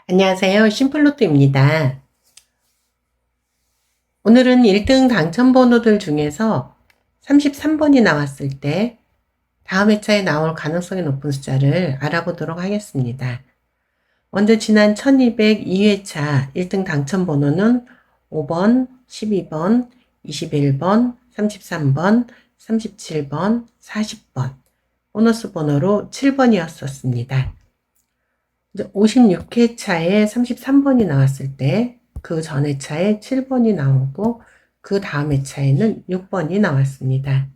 안녕하세요. 심플로또입니다. 오늘은 1등 당첨 번호들 중에서 33번이 나왔을 때 다음 회차에 나올 가능성이 높은 숫자를 알아보도록 하겠습니다. 먼저 지난 1202회차 1등 당첨 번호는 5번, 12번, 21번, 33번, 37번, 40번, 보너스 번호로 7번이었었습니다. 56회차에 33번이 나왔을 때 그 전 회차에 7번이 나오고 그 다음 회차에는 6번이 나왔습니다.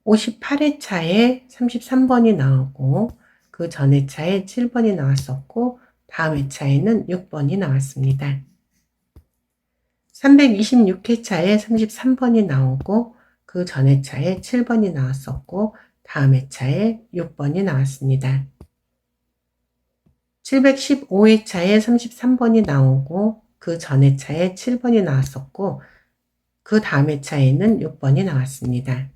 58회차에 33번이 나오고 그 전 회차에 7번이 나왔었고 다음 회차에는 6번이 나왔습니다. 326회차에 33번이 나오고 그 전 회차에 7번이 나왔었고 다음 회차에 6번이 나왔습니다. 715회차에 33번이 나오고 그 전 회차에 7번이 나왔었고 그 다음 회차에는 6번이 나왔습니다.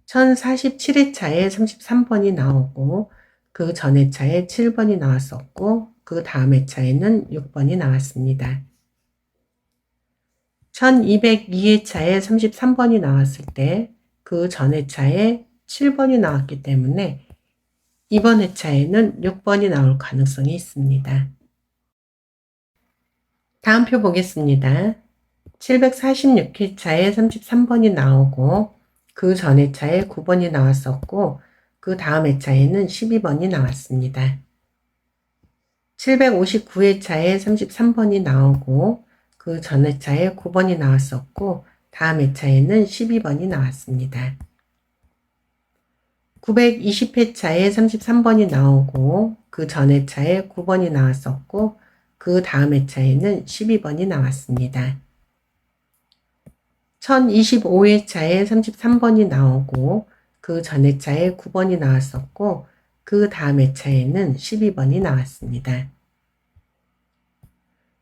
1047회차에 33번이 나오고 그 전 회차에 7번이 나왔었고 그 다음 회차에는 6번이 나왔습니다. 1202회차에 33번이 나왔을 때 그 전 회차에 7번이 나왔기 때문에 이번 회차에는 6번이 나올 가능성이 있습니다. 다음 표 보겠습니다. 746회차에 33번이 나오고 그 전 회차에 9번이 나왔었고 그 다음 회차에는 12번이 나왔습니다. 759회차에 33번이 나오고 그 전 회차에 9번이 나왔었고 다음 회차에는 12번이 나왔습니다. 920회차에 33번이 나오고 그 전 회차에 9번이 나왔었고 그 다음 회차에는 12번이 나왔습니다. 1025회차에 33번이 나오고 그 전 회차에 9번이 나왔었고 그 다음 회차에는 12번이 나왔습니다.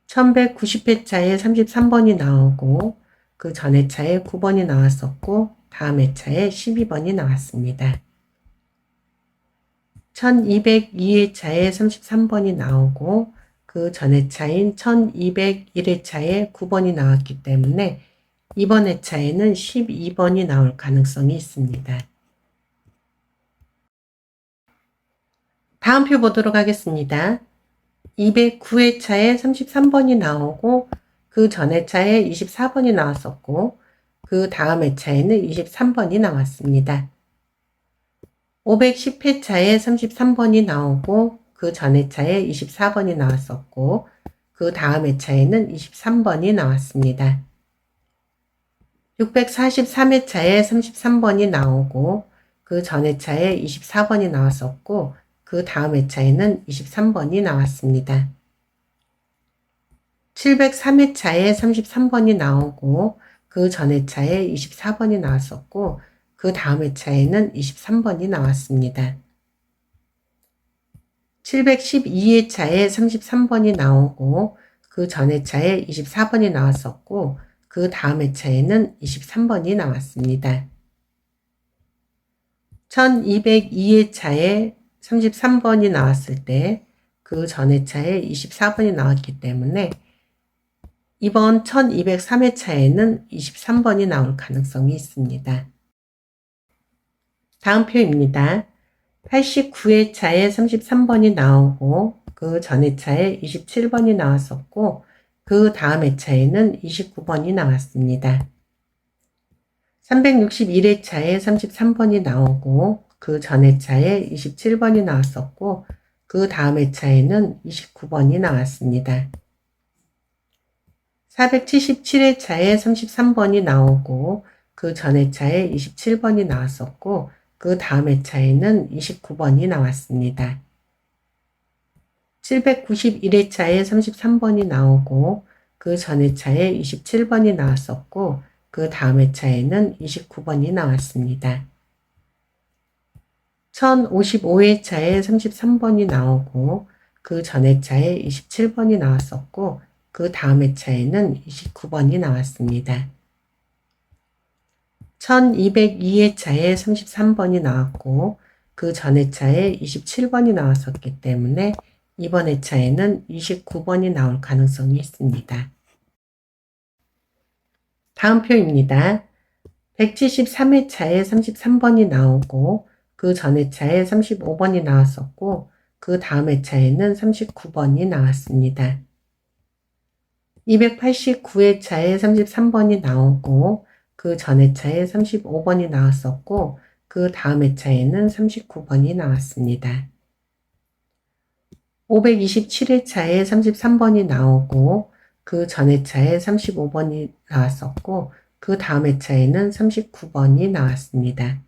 1190회차에 33번이 나오고 그 전 회차에 9번이 나왔었고 다음 회차에 12번이 나왔습니다. 1202회차에 33번이 나오고 그 전 회차인 1201회차에 9번이 나왔기 때문에 이번 회차에는 12번이 나올 가능성이 있습니다. 다음 표 보도록 하겠습니다. 209회차에 33번이 나오고 그 전 회차에 24번이 나왔었고 그 다음 회차에는 23번이 나왔습니다. 510회차에 33번이 나오고 그 전 회차에 24번이 나왔었고 그 다음 회차에는 23번이 나왔습니다. 643회차에 33번이 나오고 그 전 회차에 24번이 나왔었고 그 다음 회차에는 23번이 나왔습니다. 703회차에 33번이 나오고 그 전 회차에 24번이 나왔었고 그 다음 회차에는 23번이 나왔습니다. 712회차에 33번이 나오고 그 전 회차에 24번이 나왔었고 그 다음 회차에는 23번이 나왔습니다. 1202회차에 33번이 나왔을 때 그 전 회차에 24번이 나왔기 때문에 이번 1203회차에는 23번이 나올 가능성이 있습니다. 다음 표입니다. 89회차에 33번이 나오고 그 전 회차에 27번이 나왔었고 그 다음 회차에는 29번이 나왔습니다. 361회차에 33번이 나오고 그 전 회차에 27번이 나왔었고 그 다음 회차에는 29번이 나왔습니다. 477회차에 33번이 나오고 그 전 회차에 27번이 나왔었고 그 다음 회차에는 29번이 나왔습니다. 791회차에 33번이 나오고 그 전 회차에 27번이 나왔었고 그 다음 회차에는 29번이 나왔습니다. 1055회차에 33번이 나오고 그 전 회차에 27번이 나왔었고 그 다음 회차에는 29번이 나왔습니다. 1202회차에 33번이 나왔고 그 전 회차에 27번이 나왔었기 때문에 이번 회차에는 29번이 나올 가능성이 있습니다. 다음 표입니다. 173회차에 33번이 나오고 그 전 회차에 35번이 나왔었고 그 다음 회차에는 39번이 나왔습니다. 289회차에 33번이 나오고 그 전 회차에 35번이 나왔었고 그 다음 회차에는 39번이 나왔습니다. 527회차에 33번이 나오고 그 전 회차에 35번이 나왔었고 그 다음 회차에는 39번이 나왔습니다.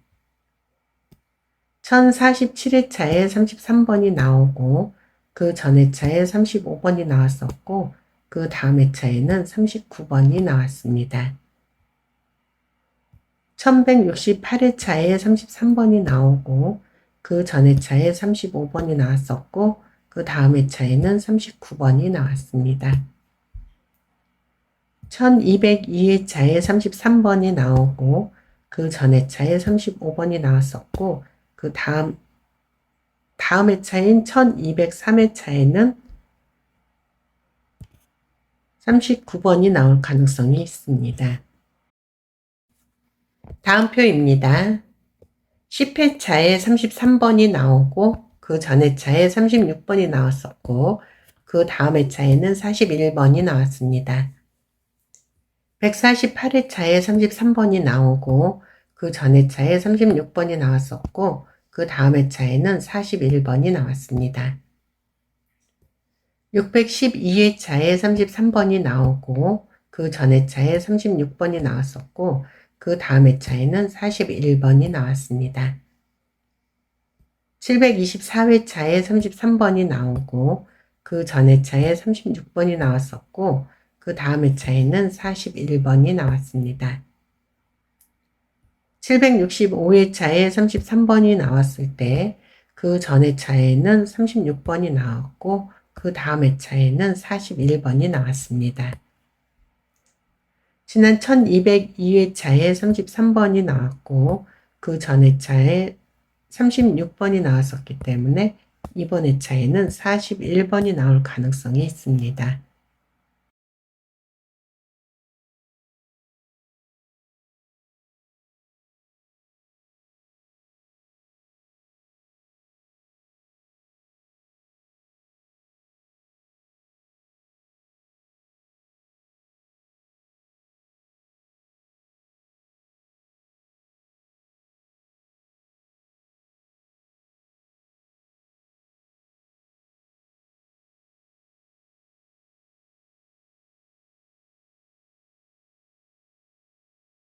1047회차에 33번이 나오고 그 전 회차에 35번이 나왔었고 그 다음 회차에는 39번이 나왔습니다. 1168회차에 33번이 나오고 그 전 회차에 35번이 나왔었고 그 다음 회차에는 39번이 나왔습니다. 1202회차에 33번이 나오고 그 전 회차에 35번이 나왔었고 그 다음 회차인 1203회차에는 39번이 나올 가능성이 있습니다. 다음 표입니다. 10회차에 33번이 나오고 그 전 회차에 36번이 나왔었고 그 다음 회차에는 41번이 나왔습니다. 148회차에 33번이 나오고 그 전 회차에 36번이 나왔었고 그 다음 회차에는 41번이 나왔습니다. 612회차에 33번이 나오고 그 전 회차에 36번이 나왔었고 그 다음 회차에는 41번이 나왔습니다. 724회차에 33번이 나오고 그 전 회차에 36번이 나왔었고 그 다음 회차에는 41번이 나왔습니다. 765회차에 33번이 나왔을 때 그 전 회차에는 36번이 나왔고 그 다음 회차에는 41번이 나왔습니다. 지난 1202회차에 33번이 나왔고 그 전 회차에 36번이 나왔었기 때문에 이번 회차에는 41번이 나올 가능성이 있습니다.